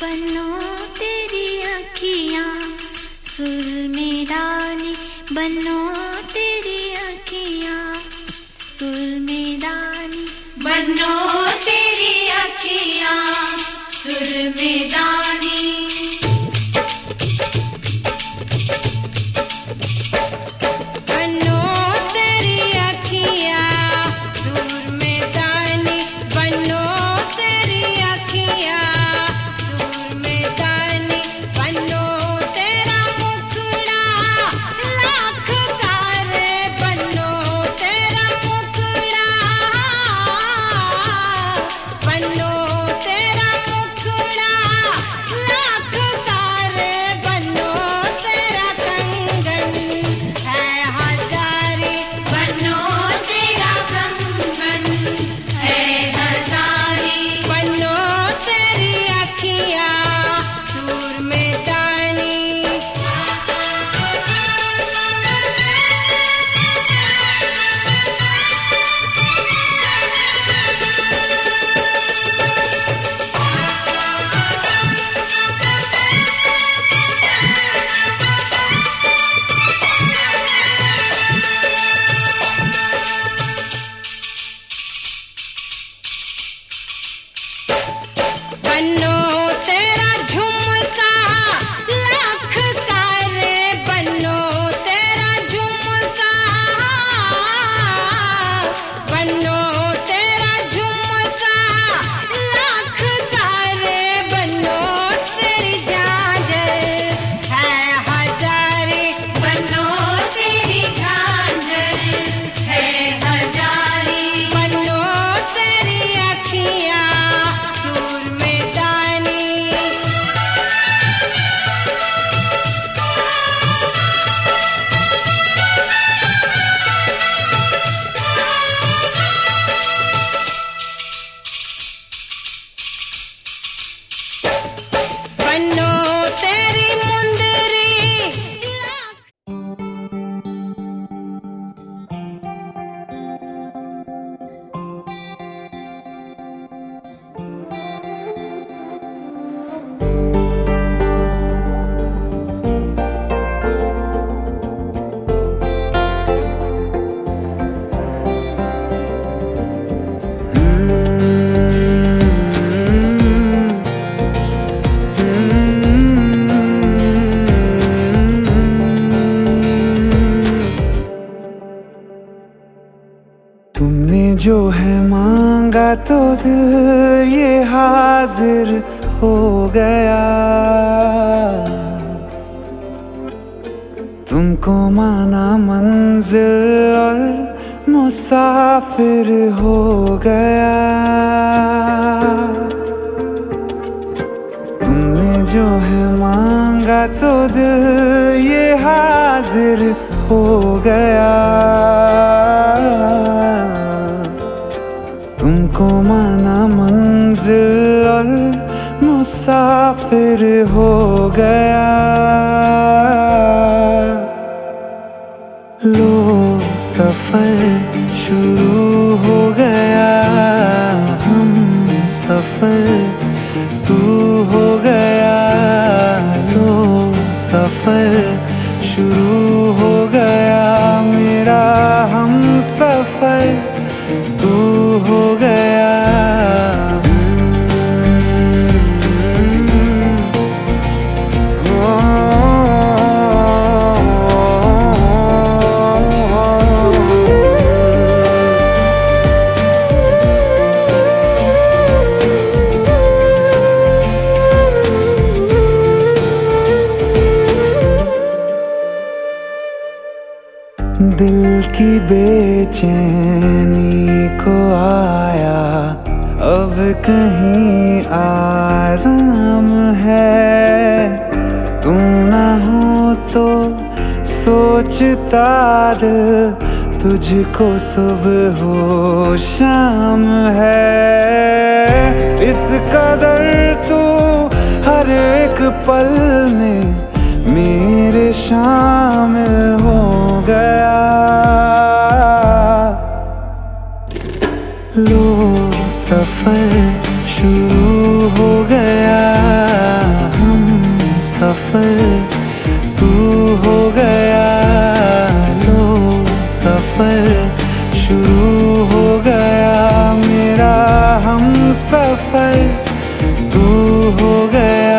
बनो तेरी अखियाँ सुर में डाली, बनो तेरी अखियाँ सुर में डाली, बनो तेरी अखियाँ सुर में डाली। तुमने जो है मांगा तो दिल ये हाजिर हो गया। तुमको माना मंजिल और मुसाफिर हो गया। तुमने जो है मांगा तो दिल ये हाजिर हो गया। तुमको माना मंजिल और मुसाफिर हो गया। लो सफर शुरू हो गया, हम सफर तू हो गया। लो सफर शुरू हो गया, मेरा हम सफर तू हो गया। दिल की बेचैनी को आया अब कहीं आराम है। तू ना हो तो सोचता दिल तुझको सुबह हो शाम है। इस कदर तू हर एक पल में मेरे शामिल हो गया। लो सफर शुरू हो गया हम सफर, तू हो गया लो सफर, शुरू हो गया मेरा हम सफर, तू हो गया।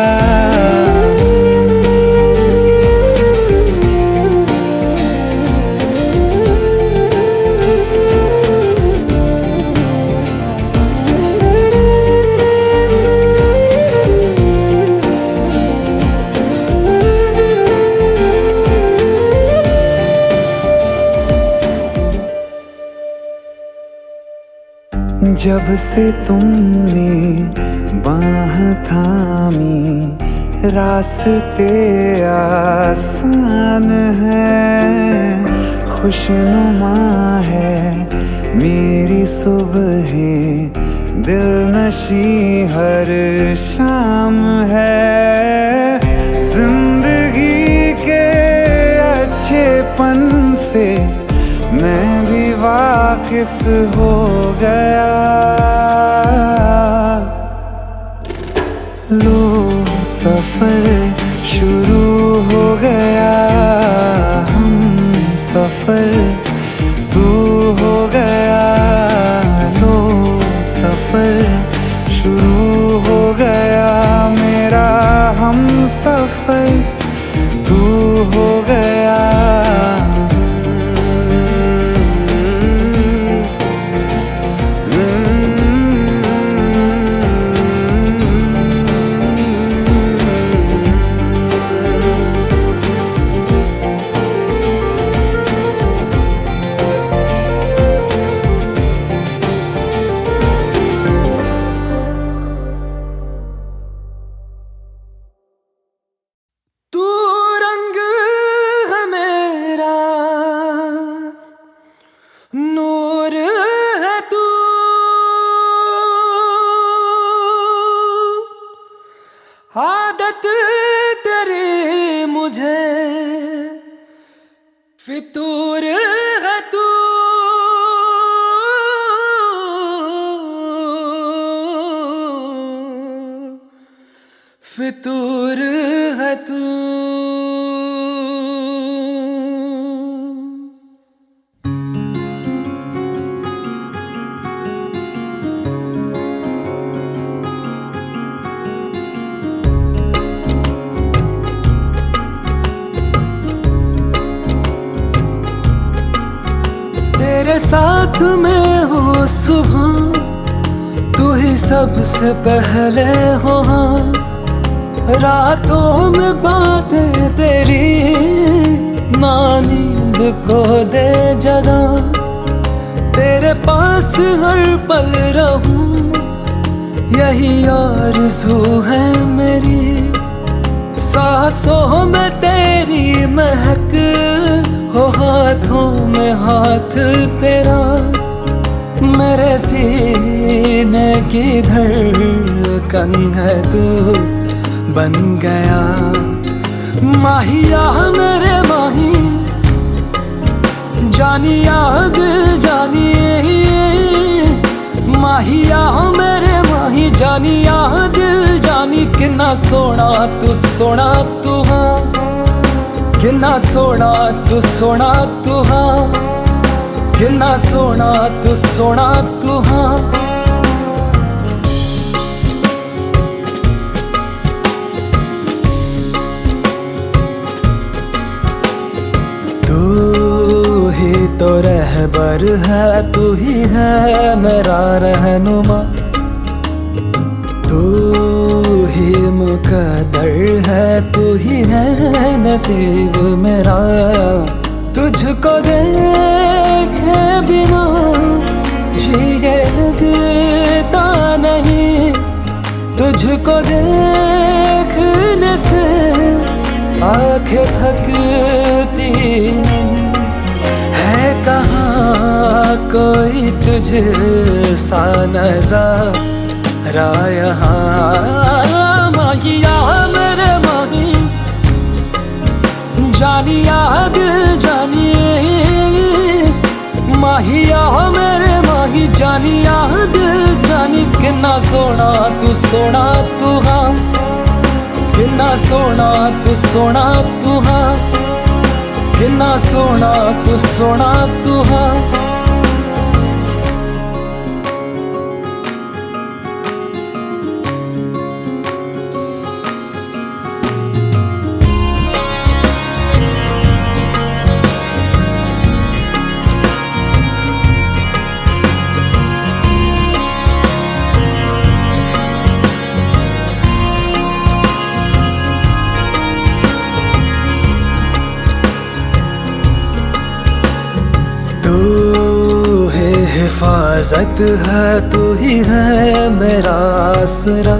जब से तुमने बाह थामी रास्ते आसान है, खुशनुमा है मेरी सुबहें, दिलनशी हर शाम है। जिंदगी के अच्छेपन से मैं भी वाकिफ हो गया, लो सफर शुरू हो गया हम सफर, तू हो गया लो सफर, शुरू हो गया मेरा हम सफर, तू हो गया। नूर है तू, आदत तेरी मुझे फितूर है तू, फितूर है तू। तेरे साथ में हो सुबह, तू ही सबसे पहले हो, रातों में बातें तेरी ना नींद को दे जगा, तेरे पास हर पल रहूं यही आरज़ू है मेरी, सांसों में तेरी महक हो, हाथों में हाथ तेरा, मेरे सीने की धड़कन है तू बन गया। माहिया मेरे माही, जानिया दिल जानिए, माहिया मेरे माही, जानिया दिल जानी, कितना सोना तू हाँ, कितना सोना तू हाँ, कितना सोना तू हाँ। तू ही तो रहबर है, तू ही है मेरा रहनुमा, तू ही मुकद्दर है, तू ही है नसीब मेरा, तुझको देखे बिना जिए लगता नहीं, तुझको देखने से आँखें थकती नहीं, है कहाँ कोई तुझ सा नज़ारा यहाँ। माहिया मेरे माही, जानिया दिल जानिए, माहिया मेरे माही जानिया दिल जानी किन्ना सोना तू हाँ, किन्ना सोना तू हाँ, किन्ना सोना तू हाँ। हिफाजत है तू ही है मेरा आसरा,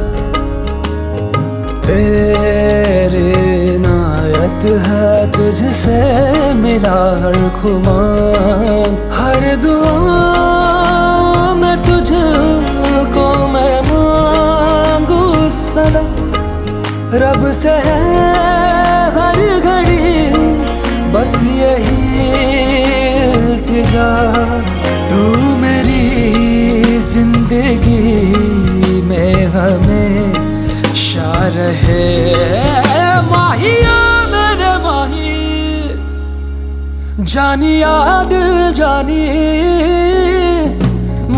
तेरे इनायत है तुझसे मिला हर खुमार, हर दुआ में तुझको मैं मांगू सदा, रब से है हर घड़ी बस यही इल्तिजा, तू मेरी जिंदगी में हमेशा रहे। माहिया मेरे माही जानिया दिल जानी,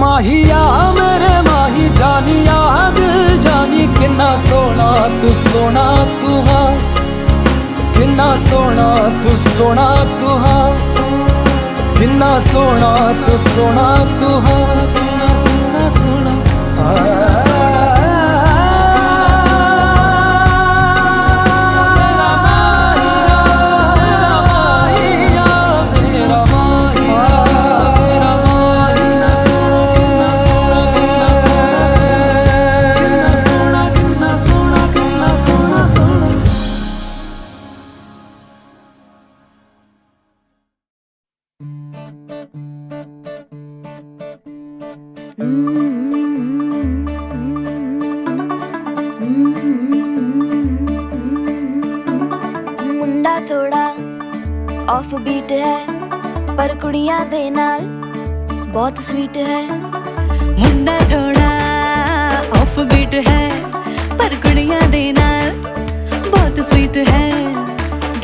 माहिया मेरे माही जानिया दिल जानी, किन्ना सोना तू हाँ, किन्ना सोना तू हाँ, किन्ना सोना तू हाँ, किन्ना सोना मुंडा थोड़ा ऑफ बीट है पर कुड़ियां दे नाल बहुत स्वीट है। मुंडा थोड़ा ऑफ बीट है पर कुड़ियां दे नाल बहुत स्वीट है।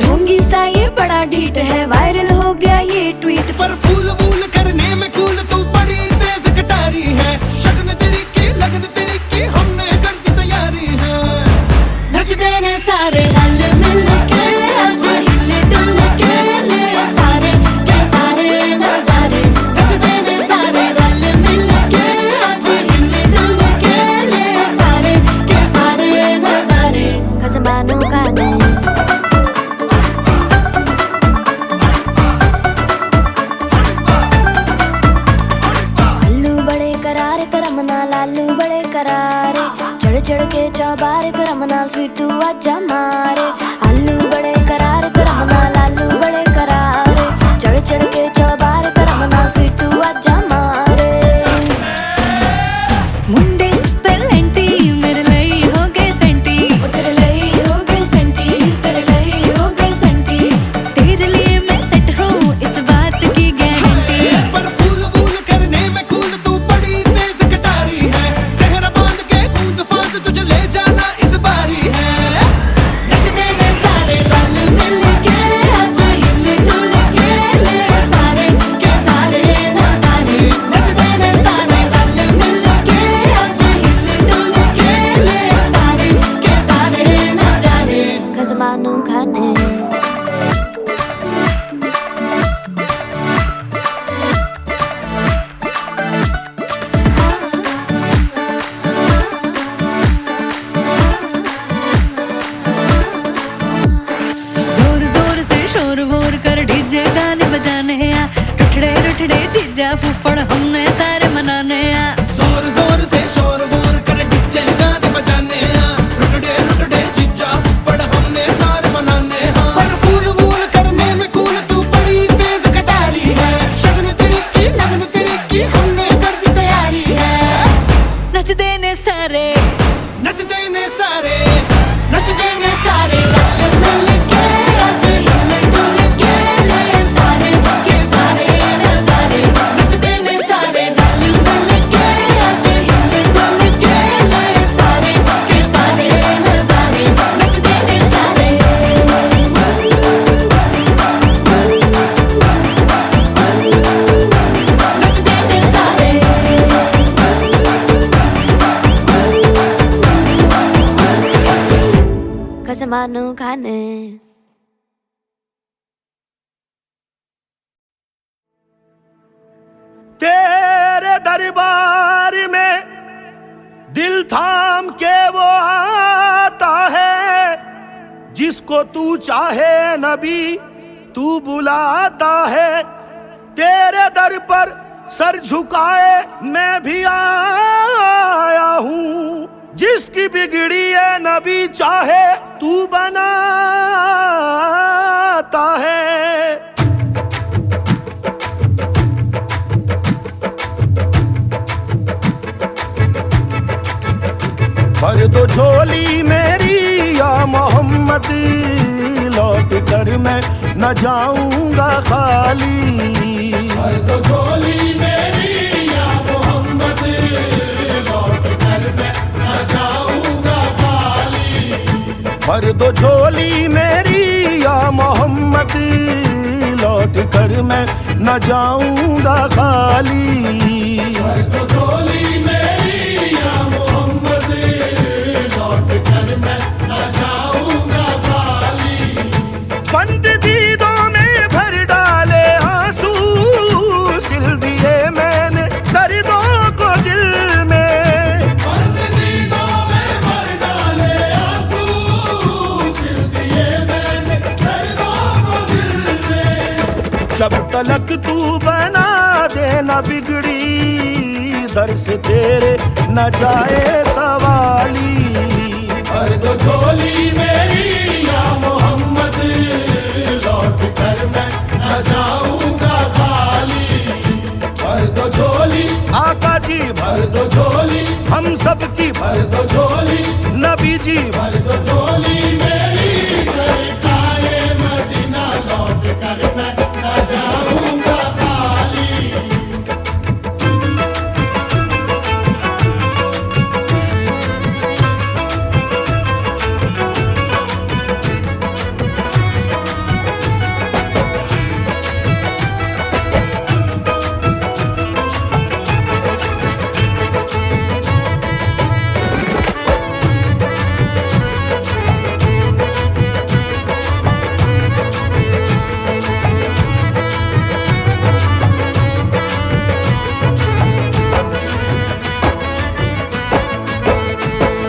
ढोंगी सा ये बड़ा ढीठ है, वायरल हो गया ये ट्वीट पर फूल वूल करने में कूल तू बड़ी तेज कटारी है, शगन तेरी की लगन तेरी की हमने कर दी तैयारी है। नचते ने सारे रल मिल के आज हिले डुल के ले सारे के सारे नजारे, नचते ने सारे रल मिल के आज हिले डुल के ले सारे के सारे नजारे, खसमानों का नहीं लालू बड़े करारे, चढ़ चढ़ के चौबारे करम नाल स्वीटू आजा मारे। आलू बड़े करारे करम नाल लालू बड़े करारे, चढ़ चढ़ के चौबारे करम नाल स्वीटू आजा मारे। मुंडे पेलेंटी मेरे ਲਈ हो गए सेंटी, तेरे ਲਈ हो गए सेंटी, तेरे ਲਈ हो गए सेंटी, तेरे लिए मैं सेट हूँ इस बात की गारंटी। पर फूल वूल करने में कूल तू बड़ी तेज कटारी है, जहरा बांध के कूद फांद तुझे ले जाना इस बारी है। नचते ने सारे रल मिल के आज हिले डुल के ले सारे मानो खाने। तेरे दरबार में दिल थाम के वो आता है, जिसको तू चाहे नबी तू बुलाता है। तेरे दर पर सर झुकाए मैं भी आया हूँ, जिसकी बिगड़ी है नबी चाहे तू बनाता है। भर दो झोली मेरी या मोहम्मद, लौट कर मैं न जाऊंगा खाली। भर दो झोली मेरी या मोहम्मद, लौट कर मैं न जाऊंगा खाली। भर दो झोली मेरी या मोहम्मद, लौट कर मैं न जाऊंगा खाली। भर दो झोली मेरी या मोहम्मद, लौट कर मैं न जाऊंगा खाली। बंद दीदों में भर डाले आंसू, सिल दिए मैंने दर्दों को दिल में। बंद दीदों में भर डाले आंसू, सिल दिए मैंने दर्दों को दिल में। जब तलक तू बना देना बिगड़ी, दर से तेरे न जाए सवाली। भर दो झोली मेरी या मोहम्मद, लौट कर मैं न जाऊंगा खाली। भर दो झोली आका जी, भर दो झोली हम सब की भर दो झोली नबी जी। भर दो झोली मेरी सरकारे मदीना, लौट कर मैं न जाऊंगा खाली।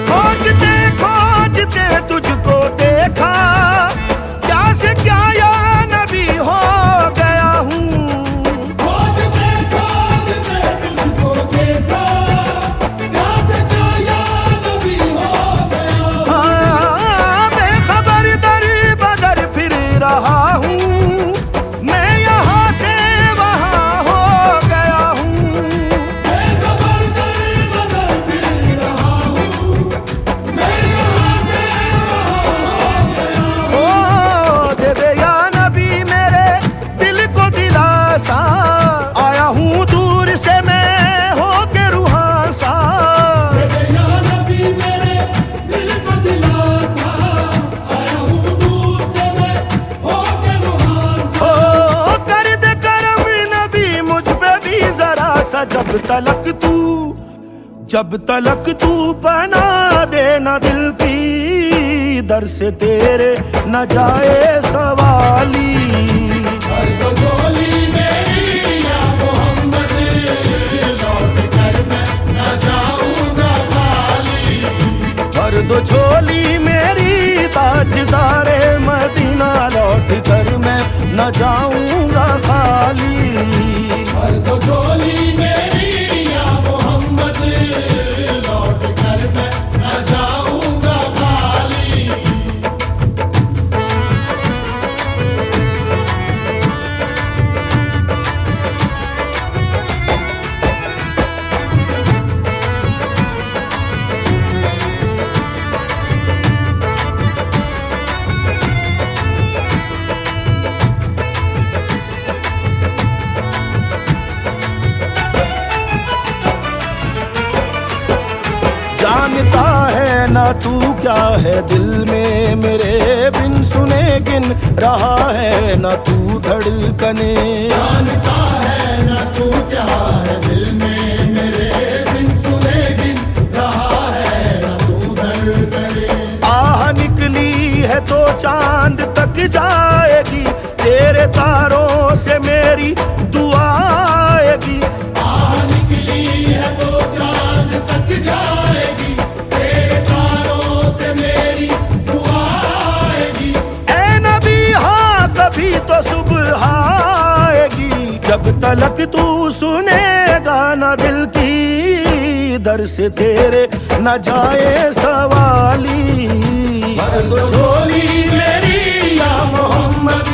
खोजते खोजते तुझको देखा, क्या से क्या या नबी हो गया हूँ। खोजते खोजते तुझको देखा, क्या से क्या या नबी हो गया। हाँ, बेखबर दर बदर फिर रहा हूँ, मैं यहाँ से वहाँ हो गया हूँ। बेखबर दर बदर फिर रहा हूँ, मैं यहाँ से वहाँ हो गया। ओ दे दे या नबी मेरे दिल को दिलासा, आया हूँ दूर से मैं हो के रूहासा। या नबी मेरे दिल को दिलासा, आया हूँ दूर से मैं होके रूहासा। ओ कर दे करम नबी मुझ पे भी जरा सा, जब तलक तू बना देना दिल की, दर से तेरे न जाए सवाली। भर दो झोली मेरी या मोहम्मद, लौट कर मैं न जाऊंगा खाली। भर दो झोली मेरी ताजदारे मदीना, लौट कर मैं न जाऊंगा खाली। भर दो झोली मेरी या मोहम्मद, लौट कर मैं न जाऊंगा खाली। जानता है ना तू क्या है दिल में, मेरे बिन सुने गिन रहा है ना तू धड़कने। जानता है ना तू क्या है दिल में, मेरे बिन सुने गिन रहा है ना तू धड़कने। आह निकली है जाएगी, तेरे तारों से मेरी दुआ आएगी। निकली है तो चांद तक जाएगी, तेरे तारों से मेरी दुआ आएगी। ऐ नबी हाँ कभी तो सुबह आएगी, जब तलक तू सुनेगा ना दिल की, दर से तेरे न जाए सवाली। भर दो झोली मेरी या मोहम्मद,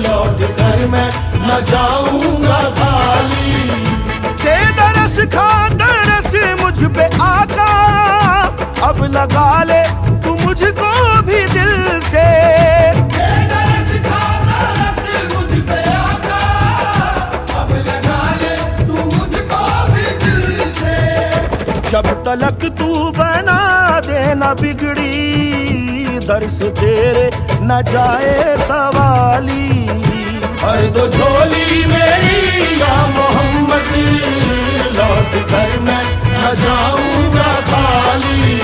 लौट कर मैं न जाऊंगा खाली। दे दरस खा दरस मुझ पे आका, अब लगा ले तू मुझको भी दिल से। जब तलक तू बना देना बिगड़ी, दर से तेरे न जाए सवाली। भर दो झोली मेरी या मोहम्मद, लौट कर मैं न जाऊंगा खाली।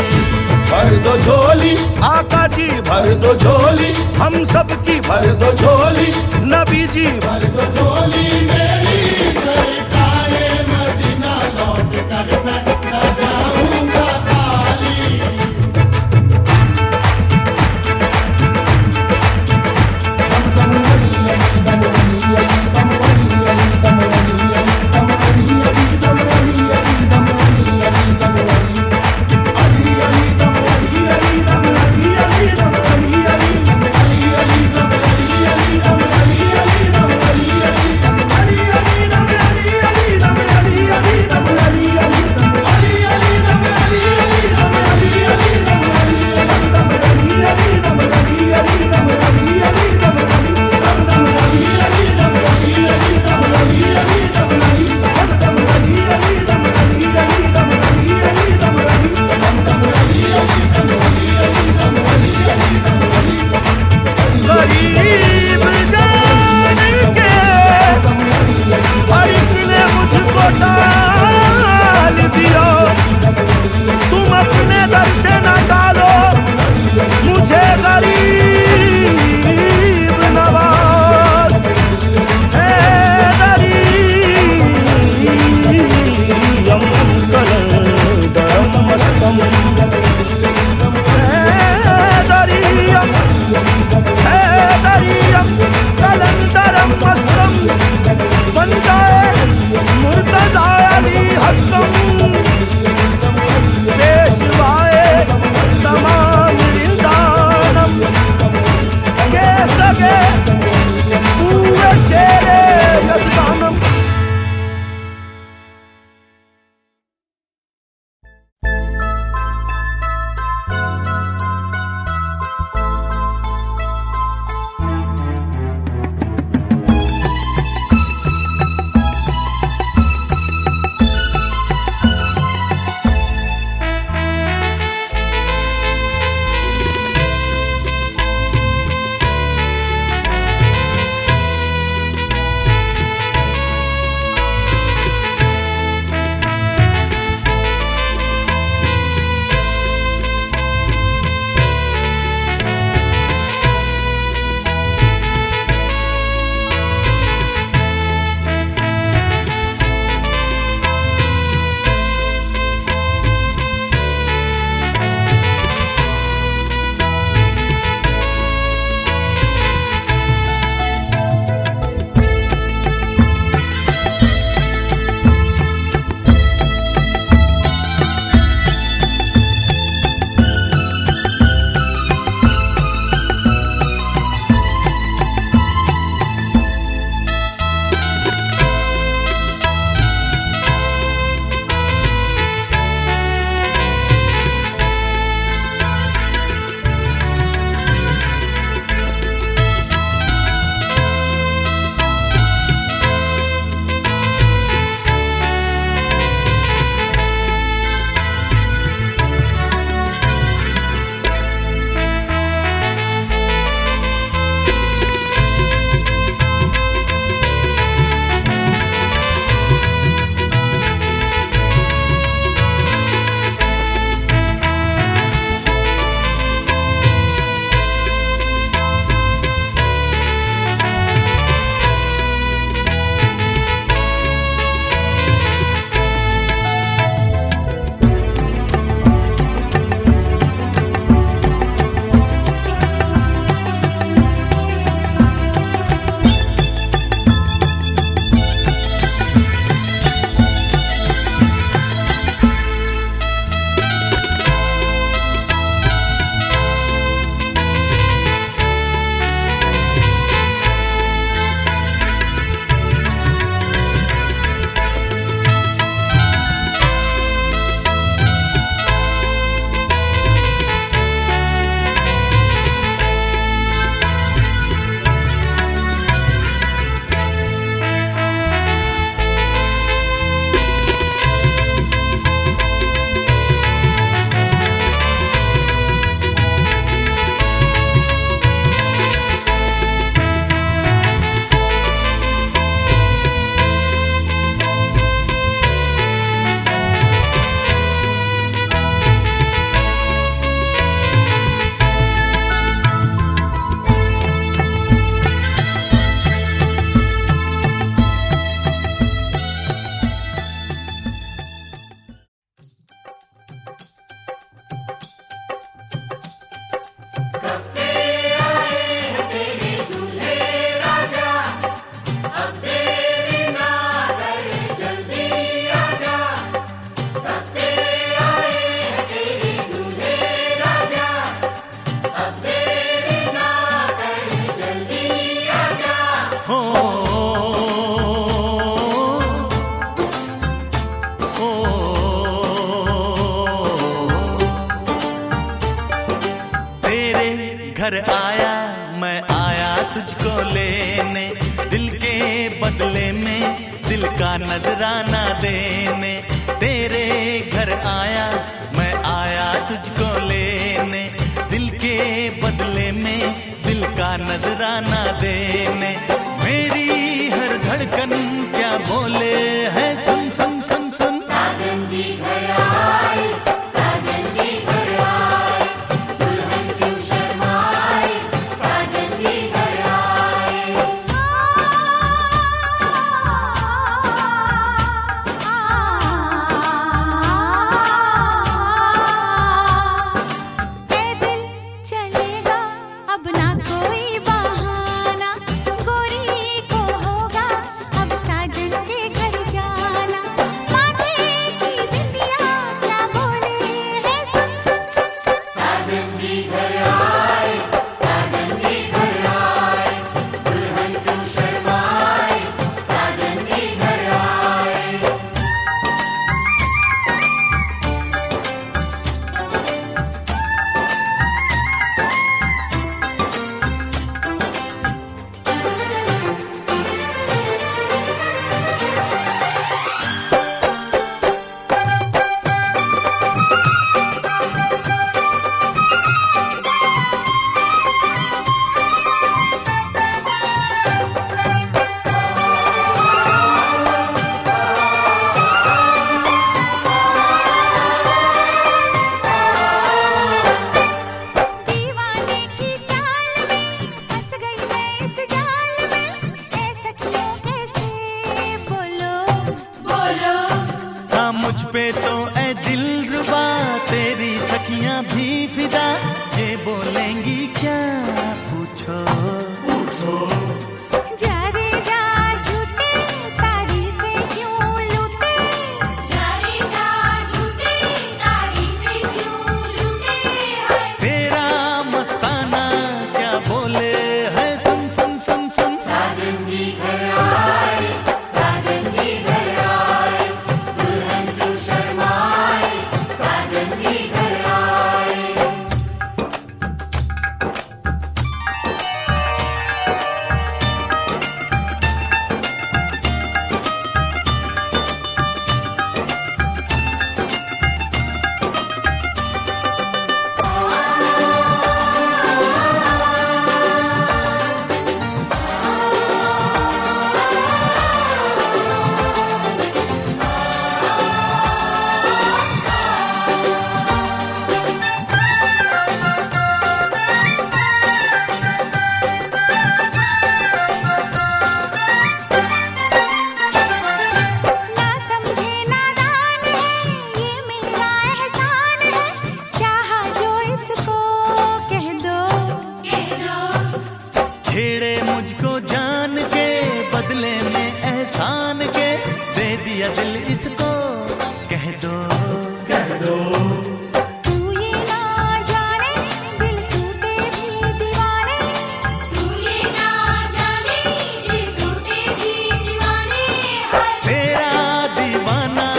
भर दो झोली आका जी भर दो झोली, हम सब की भर दो झोली, नबी जी भर दो झोली मेरी सरकारे मदीना, लौट कर मैं न जाऊंगा खाली। घर आया मैं आया तुझको लेने, दिल के बदले में दिल का नजराना देने। तेरे घर आया मैं आया तुझको लेने, दिल के बदले में दिल का नजराना देने। मेरी हर धड़कन क्या बोले है, सुन सुन सुन सुन। साजन जी घर आए, साजन जी घर आए, दुल्हन क्यों शर्माए, साजन जी घर आए। पैदल चलेगा अब ना कोई बहाना, गोरी को होगा अब साजन के घर जाना। माथे की बिंदिया क्या बोले है, सुन सुन सुन सुन। साजन जी घर आए, साजन जी घर आए, दुल्हन क्यों शर्माए, साजन जी घर आए। दीवाने की चाल में फंस गई मैं इस जाल में, ऐ सखियों कैसे बोलो बोलो। हाँ मुझ पे तो ऐ दिलरुबा तेरी सखियां भी फिदा, ये बोलेंगी क्या पूछो पूछो। जा रे जा झूठे तारीफें क्यों लूटे, जा रे जा झूठे तारीफें क्यों लूटे हैं। तेरा मस्ताना क्या बोले है, सुन सुन सुन सुन। साजन जी घर आए, साजन जी घर आए, दुल्हन क्यों शर्माए, साजन जी घर आए। ना समझे नादान है ये मेरा एहसान है, चाहा जो इसको कह दो कह दो छेड़े मुझको जान के बदले में एहसान के, दे दिया दिल इसको कह दो कह दो। तू ये ना जाने दिल टूटे भी दीवाने, तू ये ना जाने दिल टूटे भी दीवाने हैं। तेरा दीवाना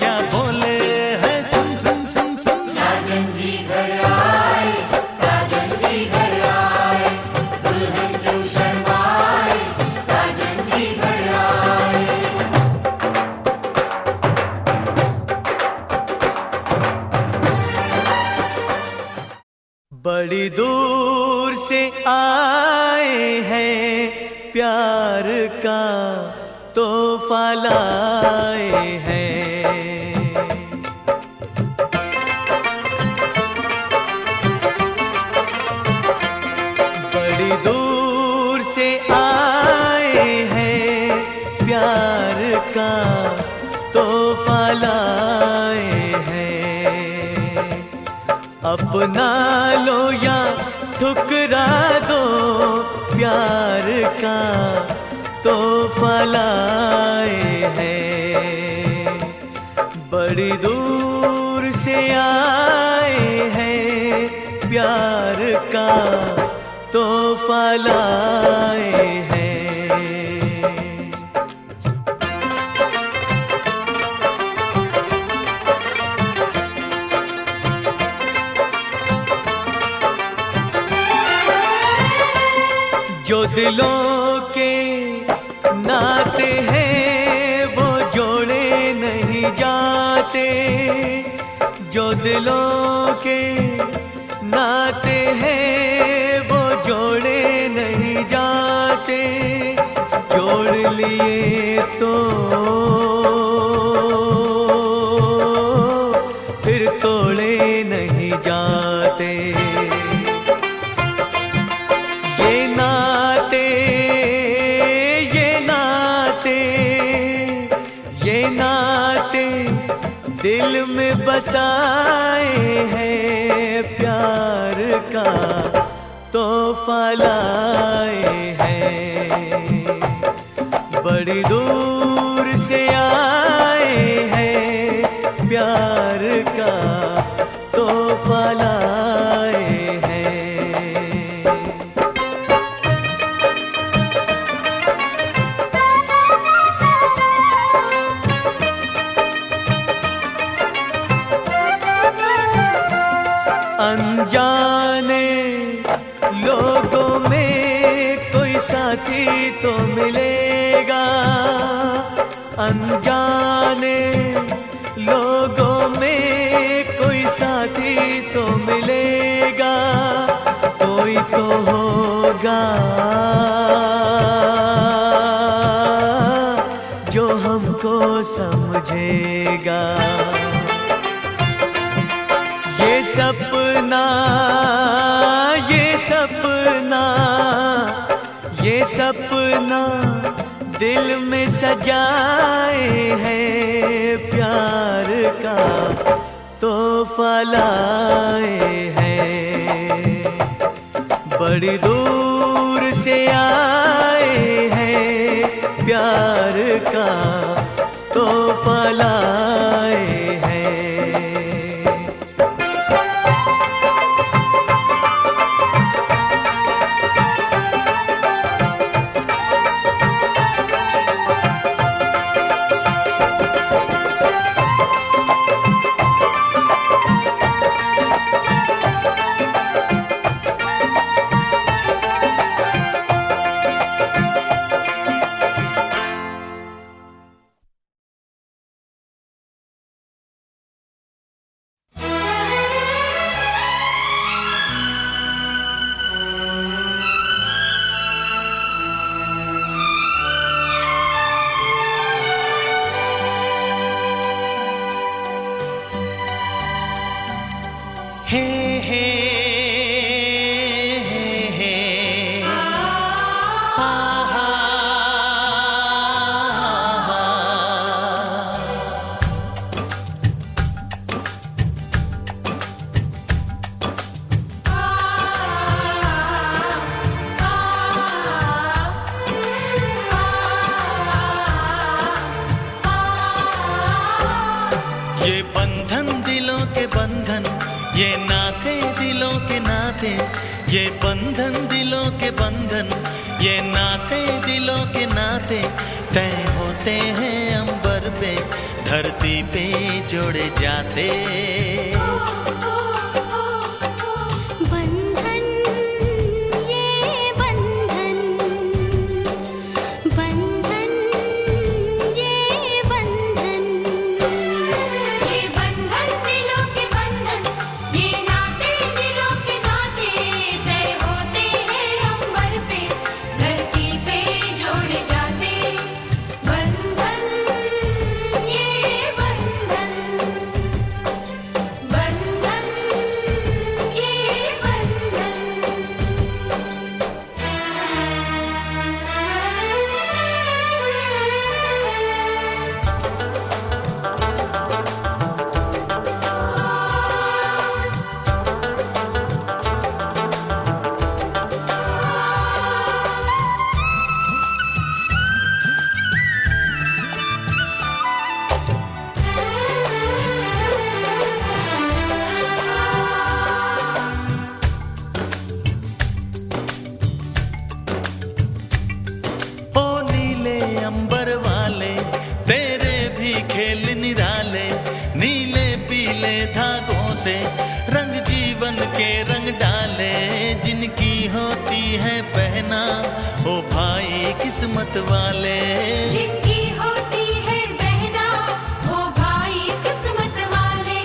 क्या बोले है, सुन सुन सुन सुन। साजन जी घर आए, साजन जी घर आए, दुल्हन क्यों शर्माए, साजन जी घर आए। बड़ी दूर से आए हैं प्यार का तोहफा लाए हैं। बड़ी दूर से आए हैं प्यार का तोहफा लाए हैं। अपना लो या ठुकरा दो, प्यार का तोहफा लाए हैं। बड़ी दूर से आए हैं प्यार का तोहफा लाए हैं। जो दिलों के नाते हैं वो जोड़े नहीं जाते, जो दिलों के नाते हैं वो जोड़े नहीं जाते, जोड़ लिए तो फिर तोड़े नहीं जाते। ये नाते ये नाते ये नाते दिल में बसाए हैं, प्यार का तोहफा लाए हैं, बड़ी दूर से आए हैं, प्यार का तोहफा लाए हैं। अनजाने लोगों में कोई साथी तो मिलेगा, अनजाने लोगों में कोई साथी तो मिलेगा, कोई तो होगा जो हमको समझेगा। ये सपना ये सपना ये सपना दिल में सजाए हैं, प्यार का तोहफा लाए हैं, बड़ी दूर से आए हैं, प्यार का तोहफा लाए हैं। हे हे हे हा हा ये बंधन दिलों के बंधन, ये नाते दिलों के नाते, ये बंधन दिलों के बंधन, ये नाते दिलों के नाते, तय होते हैं अंबर पे, धरती पे जोड़े जाते। बंधन ये बंधन, बंधन ये बंधन, ये बंधन दिलों के बंधन, ये नाते दिलों के नाते, तय होते हैं अंबर पे, धरती पे जोड़े जाते। बंधन ये बंधन, बंधन ये बंधन। ओ नीले अंबर वाले तेरे भी खेल निराले, नीले पीले धागों से रंग जीवन के रंग डाले, जिनकी होती है पहना, ओ भाई किस्मत वाले। जिनकी होती है बहना, ओ भाई किस्मत वाले।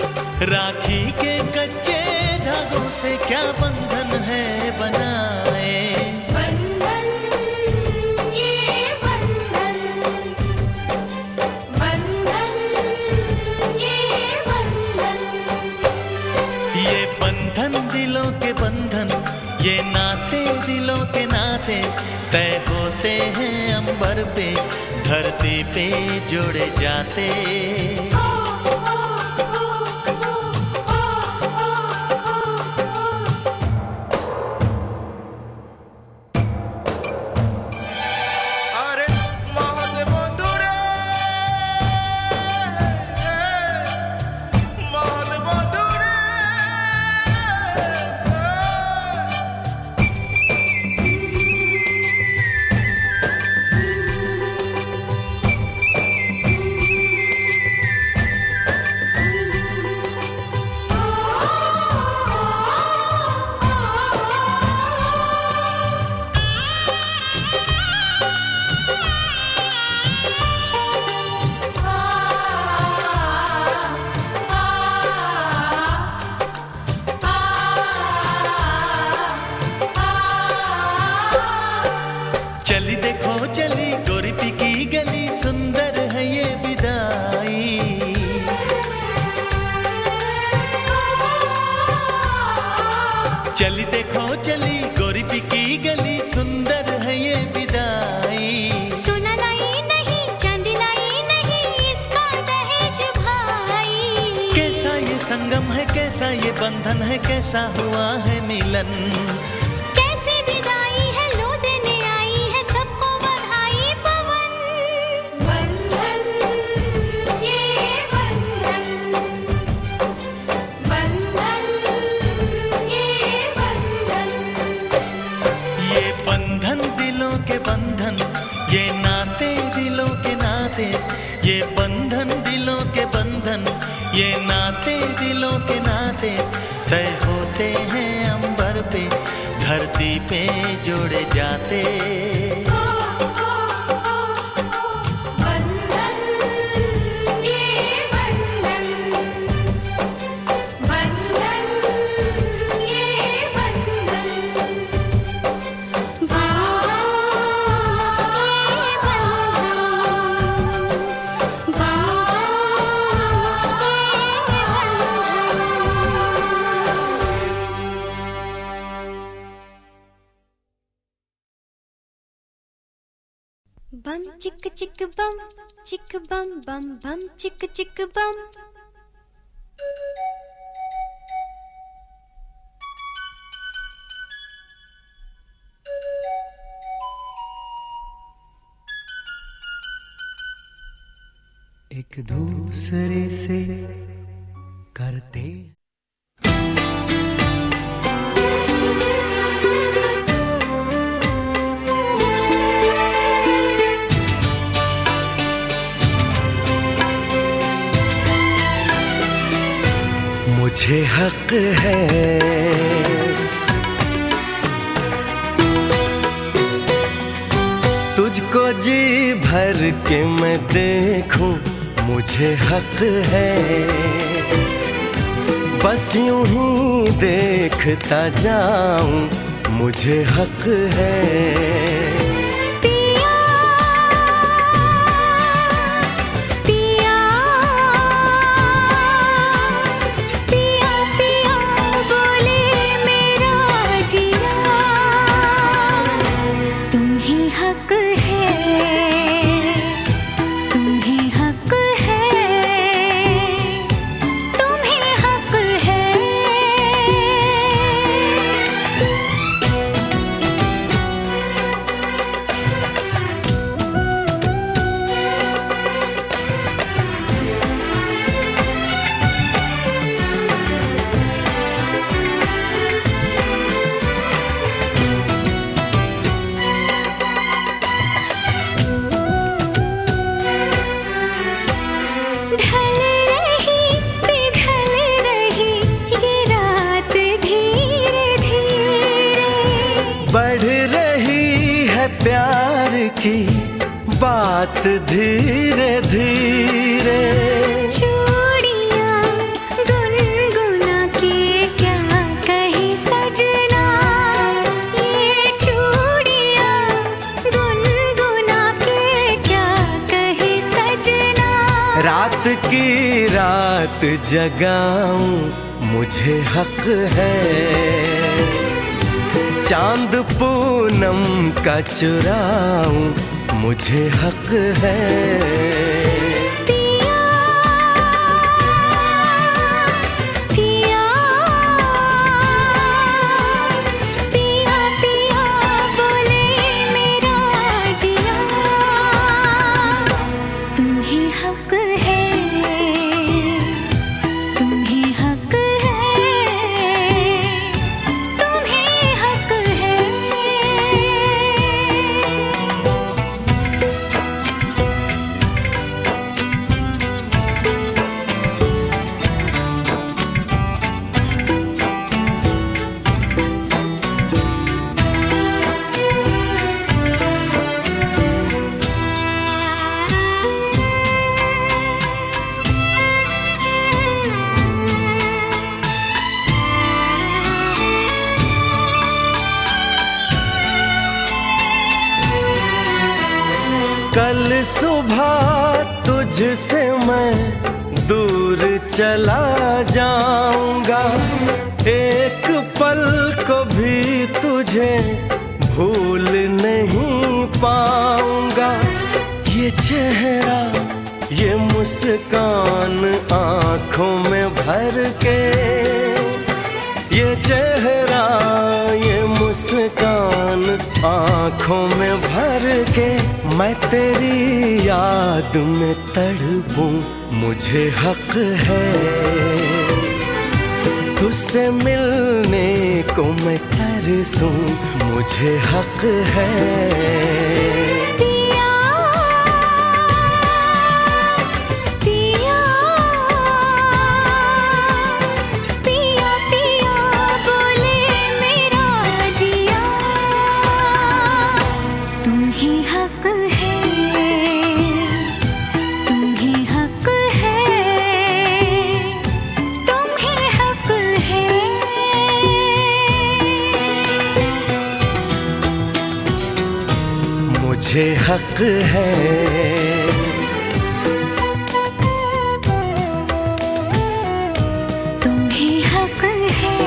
राखी के कच्चे धागों से क्या बंधन है बनाए। बंधन, ये बंधन, बंधन, ये बंधन। ये बंधन दिलों के बंधन, ये नाते दिलों के नाते, तय होते हैं अंबर पे, धरती पे जोड़े जाते। अरे महादेव बंधुरे, महादेव बंधुरे। चली देखो चली गोरीपी की गली, सुंदर है ये विदाई। चली देखो चली गोरीपी की गली, सुंदर है ये विदाई। सोना लाई नहीं, चांदी लाई नहीं, इसका दहेज भाई। कैसा ये संगम है, कैसा ये बंधन है, कैसा हुआ है मिलन। कैसी विदाई है, लो देने आई है सबको बधाई पवन। बंधन, ये बंधन, बंधन, ये बंधन। ये बंधन दिलों के बंधन, ये नाते दिलों के नाते, ये बंधन दिलों के बंधन, ये नाते दिलों के नाते, तय होते हैं अंबर पे, धरती पे जोड़े जाते। बंधन, ये बंधन, बंधन, ये बंधन। बम चिक चिक बम, चिक बम बम बम चिक चिक बम। एक दूसरे से करते मुझे हक है तुझको जी भर के मैं देखूं, मुझे हक है बस यूं ही देखता जाऊं, मुझे हक है। पिया पिया पिया पिया बोले मेरा जिया, तुम्हें हक है, तुम्हें हक है, तुम्हें हक है। की बात धीरे धीरे। चूड़ियाँ गुनगुना के क्या कहे सजना, ये चूड़ियाँ गुनगुना के क्या कहे सजना। रात की रात जगाऊं मुझे हक है, चांद पूनम का चुराऊं मुझे हक है। पिया पिया पिया पिया बोले मेरा जिया, तुम्हें हक है, तुम्हें हक है, तुम्हें हक है। कल सुबह तुझसे मैं दूर चला जाऊंगा, एक पल को भी तुझे भूल नहीं पाऊंगा। ये चेहरा ये मुस्कान आंखों में भर के, ये चेहरा ये मुस्कान आंखों में भर के, मैं तेरी याद में तड़पूं मुझे हक है। तुझसे मिलने को मैं तरसूं मुझे हक है। पिया पिया पिया पिया बोले मेरा जिया, तुम्हें हक है, तुम्हें हक है, तुम्हें हक है। मुझे हक है। तुम्हें हक है।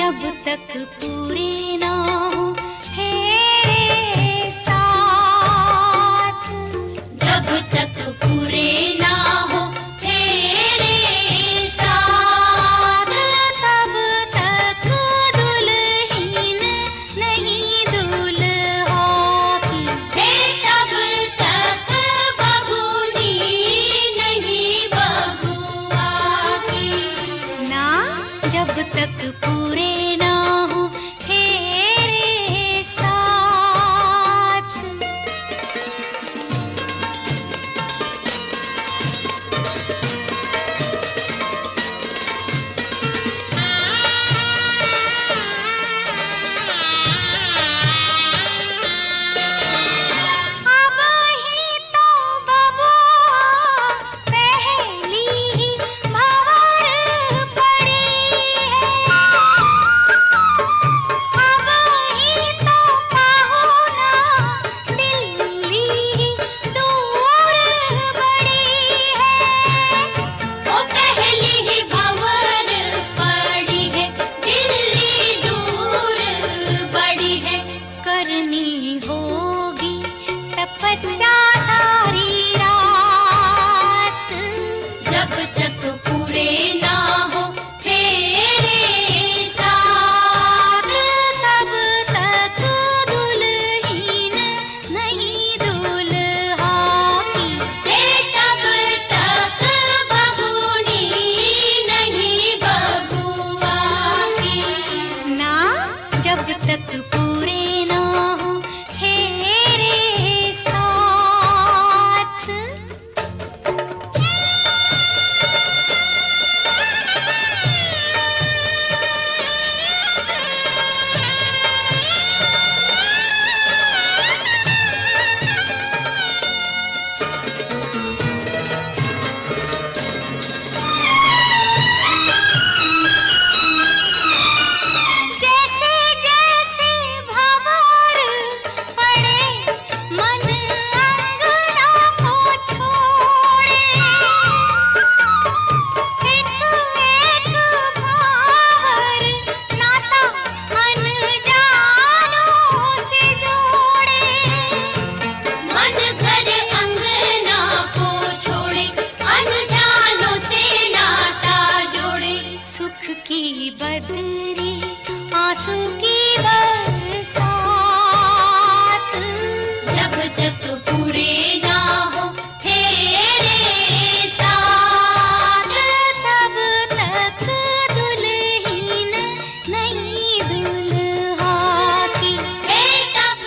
जब तक पूरे ना हो तेरे साथ, जब तक पूरे ना हो तेरे साथ, तब तक दुल्हन नहीं दूल्हा की, तब तक बबूनी नहीं बबुआ की ना, जब तक पूरे ना हो तेरे साथ। अब ही तो बबुआ पहली ही भंवर पड़ी है, अब ही तो पाहुना दिल्ली दूर बड़ी है, वो पहली ही भंवर पड़ी है, दिल्ली दूर बड़ी है। करनी होगी तपस्या सारी रात, जब तक पूरे ना हो तेरे साथ, तब तक दुल्हन नहीं दूल्हा की, तब तक बबूनी नहीं बबुआ की ना, जब तक पूरे ना हो तेरे साथ। जैसे जैसे भंवर पड़े मन अंगना को छोड़े, एक एक भंवर नाता अनजानों से जोड़े, मन घर अंगना को छोड़े, अनजानों से नाता जोड़े, सुख की बदरी आंसू की बरसात, जब तक पूरे ना हो तेरे साथ, तब तक दुल्हन नहीं दूल्हा की, तब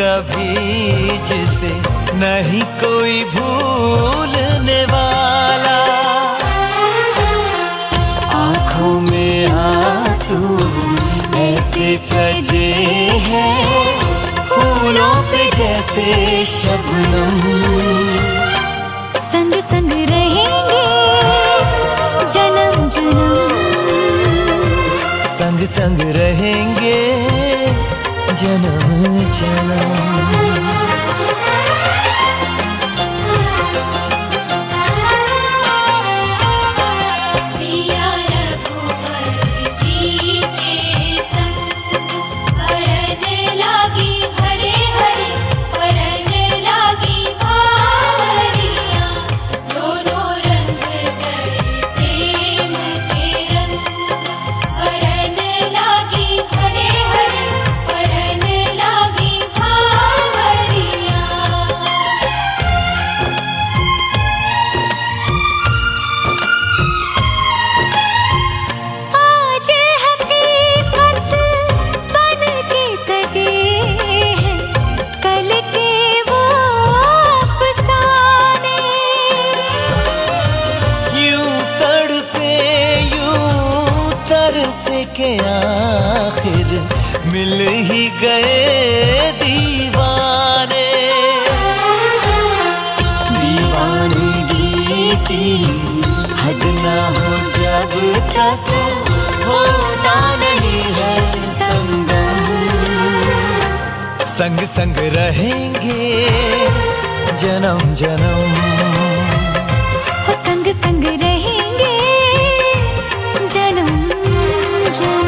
कभी जिसे नहीं कोई भूलने वाला। आंखों में आंसू ऐसे सजे हैं फूलों पे जैसे शबनम। संग संग रहेंगे जन्म जन्म, संग संग रहेंगे जन्म जन्म। सिया रघुवर जी के संग वरन लागी हरे हरे, वरन लागी बावरिया। दोनों रंग गए प्रेम के रंग, वरन लागी हरे हरे, वरन लागी बावरिया। आज हकीकत बन के सजे हैं कल के वो अफसाने। यूं तड़पे यूं तरसे के आखिर मिल ही गए दीवाने। दीवानगी की हद ना हो जब तक होता नहीं है संगम। संग संग रहेंगे जन्म जन्म। हो संग संग रहेंगे जन्म जन्म।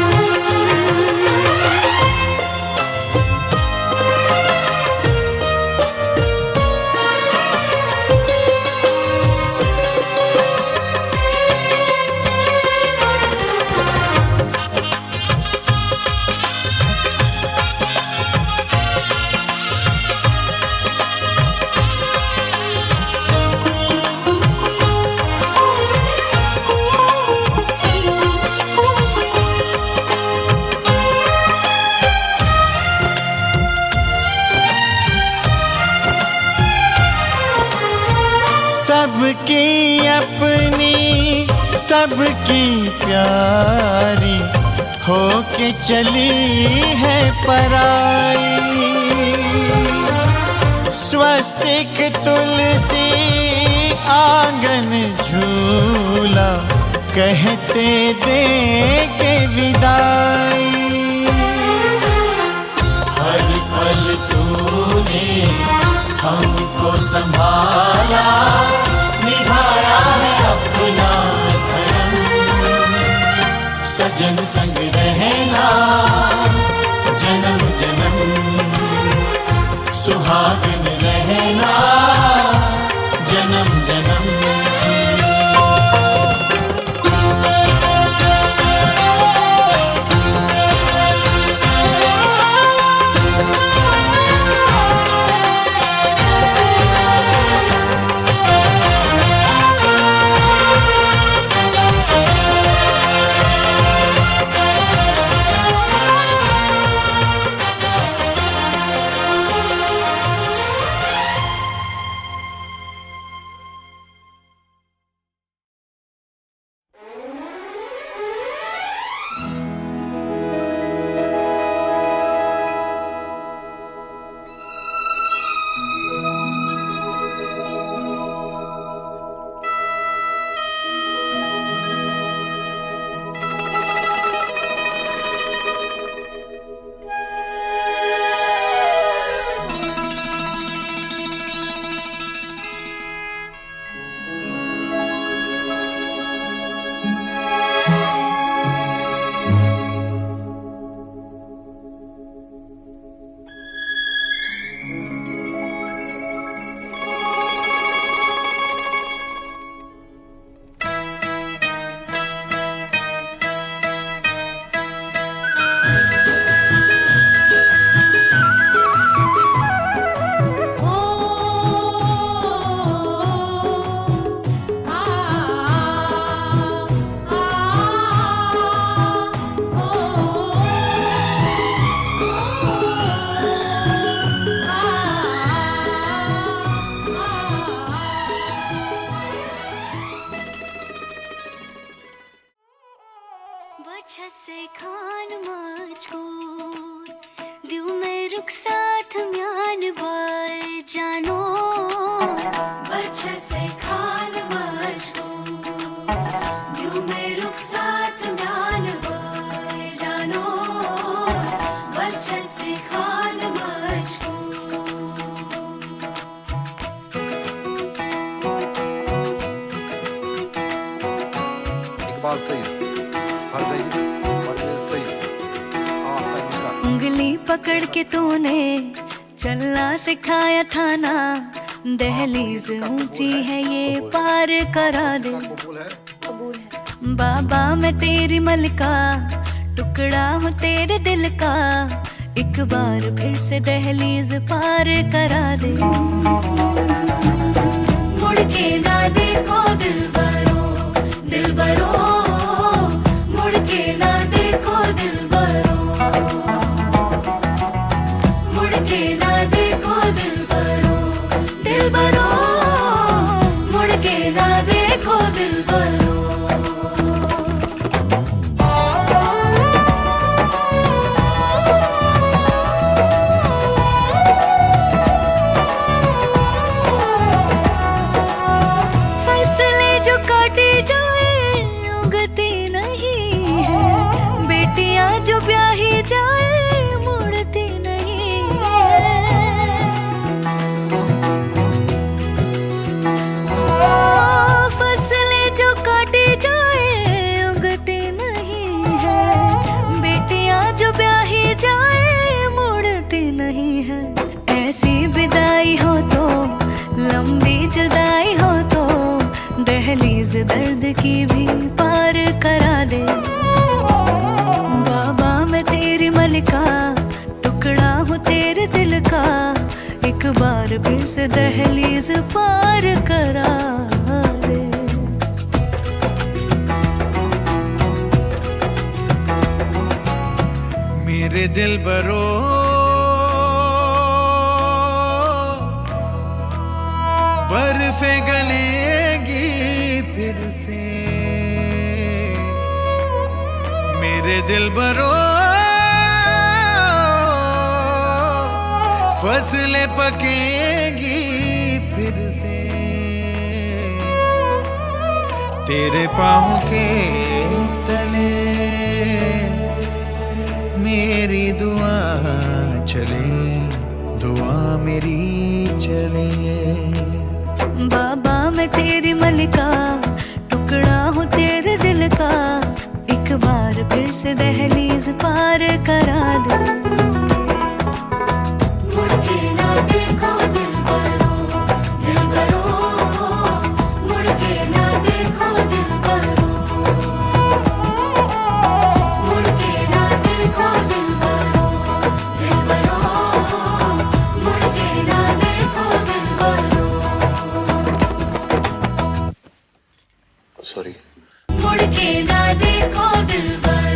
सबकी अपनी सबकी प्यारी होके चली है पराई। स्वस्तिक तुलसी आंगन झूला कहते दे के विदाई। हर पल तूने हमको संभाला, निभाया है अपना धर्म। सजन संग रहना जन्म जन्म, सुहागन रहना जन्म जन्म। खान मुझको दिल में रुक साथ म्यान बाय जानो बच्चे से खान मुझको दिल में रुक साथ म्यान बाय जानो बच्चे से खान मुझको इकबाल सईद, फरज़ई, फरज़ई सईद, आखिर उंगली पकड़ के तूने चलना सिखाया था ना दहलीज ऊंची है ये पार करा दे बाबा मैं तेरी मलका टुकड़ा हूँ तेरे दिल का एक बार फिर से दहलीज पार करा दे मुड़ के ना देखो दिलबरो दिलबरो मुड़ के ना देखो दिलबरो मुड़ के ना देखो दिलबरो दिलबरो मुड़ के ना देखो दिलबरो फसलें जो काटी जाए उगती नहीं है बेटियां जो ब्याही जाए मुड़ती नहीं है फसलें जो काटी जाए उगती नहीं है बेटियां जो ब्याही जाए मुड़ती नहीं है ऐसी विदाई हो तो लंबी जुदाई हो तो दहलीज दर्द की भी पार करा दे बाबा मैं तेरी मलिका टुकड़ा हूँ तेरे दिल का एक बार फिर से दहलीज पार करा दे मेरे दिल बरो बर्फे गलेगी फिर से मेरे दिल बरो फसलें पकेगी फिर से तेरे पाँव के तले मेरी दुआ चले दुआ मेरी चले बाबा मैं तेरी मलिका टुकड़ा हूँ तेरे दिल का एक बार फिर से दहलीज पार करा दे मुड़ के ना देखो दिलबरो दिलबरो मुड़ के ना देखो दिलबरो मुड़ के ना देखो दिलबरो दिलबरो मुड़ के ना देखो दिलबरो सॉरी मुड़ के ना देखो दिलबरो